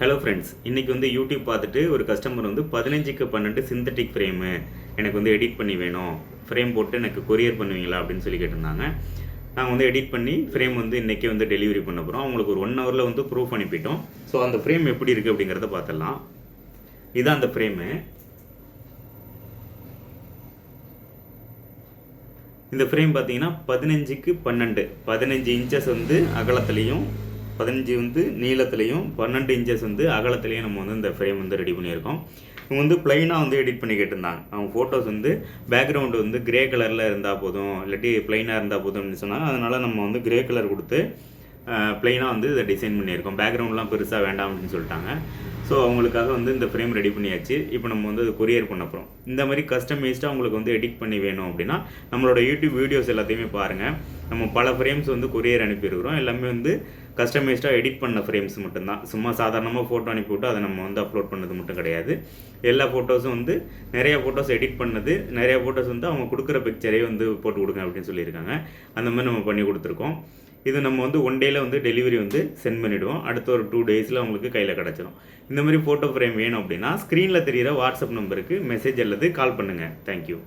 Hello friends, இன்றைக்கி வந்து YouTube பார்த்துட்டு ஒரு கஸ்டமர் வந்து 15க்கு 12 சிந்தட்டிக் ஃப்ரேமு எனக்கு வந்து எடிட் பண்ணி வேணும், ஃப்ரேம் போட்டு எனக்கு கொரியர் பண்ணுவீங்களா அப்படின்னு சொல்லி கேட்டிருந்தாங்க. நாங்கள் வந்து எடிட் பண்ணி ஃப்ரேம் வந்து இன்றைக்கே வந்து டெலிவரி பண்ண போகிறோம். அவங்களுக்கு ஒரு 1 ஹவரில் வந்து ப்ரூஃப் அனுப்பிட்டோம். ஸோ அந்த ஃப்ரேம் எப்படி இருக்குது அப்படிங்கிறத பார்த்துடலாம். இதுதான் அந்த ஃப்ரேமு. இந்த ஃப்ரேம் பார்த்தீங்கன்னா 15க்கு 12 15 இன்ச்சஸ் வந்து அகலத்துலேயும் 15 வந்து நீளத்துலையும் 12 இன்ச்சஸ் வந்து அகலத்துலேயும் நம்ம வந்து இந்த ஃப்ரேம் வந்து ரெடி பண்ணியிருக்கோம். இவங்க வந்து ப்ளைனாக வந்து எடிட் பண்ணி கேட்டிருந்தாங்க. அவங்க ஃபோட்டோஸ் வந்து பேக்ரவுண்டு வந்து கிரே கலரில் இருந்தால் போதும், இல்லாட்டி ப்ளைனாக இருந்தால் போதும் அப்படின்னு சொன்னாங்க. அதனால் நம்ம வந்து கிரே கலர் கொடுத்து ப்ளைனாக வந்து இதை டிசைன் பண்ணியிருக்கோம். பேக்ரவுண்ட்லாம் பெருசாக வேண்டாம் அப்படின்னு சொல்லிட்டாங்க. ஸோ அவங்களுக்காக வந்து இந்த ஃப்ரேம் ரெடி பண்ணியாச்சு. இப்போ நம்ம வந்து கொரியர் பண்ண போகிறோம். இந்த மாதிரி கஸ்டமைஸ்டாக உங்களுக்கு வந்து எடிட் பண்ணி வேணும் அப்படின்னா நம்மளோட யூடியூப் வீடியோஸ் எல்லாத்தையுமே பாருங்கள். நம்ம பல ஃப்ரேம்ஸ் வந்து கொரியர் அனுப்பியிருக்கிறோம். எல்லாமே வந்து கஸ்டமைஸ்டாக எடிட் பண்ண ஃப்ரேம்ஸ் மட்டும்தான். சும்மா சாதாரணமாக ஃபோட்டோ அனுப்பிவிட்டு அதை நம்ம வந்து அப்லோட் பண்ணது மட்டும் கிடையாது. எல்லா ஃபோட்டோஸும் வந்து நிறையா ஃபோட்டோஸ் எடிட் பண்ணது, நிறையா ஃபோட்டோஸ் வந்து அவங்க கொடுக்குற பிக்சரே வந்து போட்டு கொடுங்க அப்படின்னு சொல்லியிருக்காங்க. அந்த மாதிரி நம்ம பண்ணி கொடுத்துருக்கோம். இது நம்ம வந்து 1 டேயில் வந்து டெலிவரி வந்து சென்ட் பண்ணிவிடுவோம். அடுத்த ஒரு 2 டேஸில் உங்களுக்கு கையில் கிடச்சிடும். இந்த மாதிரி ஃபோட்டோ ஃப்ரேம் வேணும் அப்படின்னா ஸ்க்ரீனில் தெரிகிற வாட்ஸ்அப் நம்பருக்கு மெசேஜ் அல்லது கால் பண்ணுங்கள். தேங்க்யூ.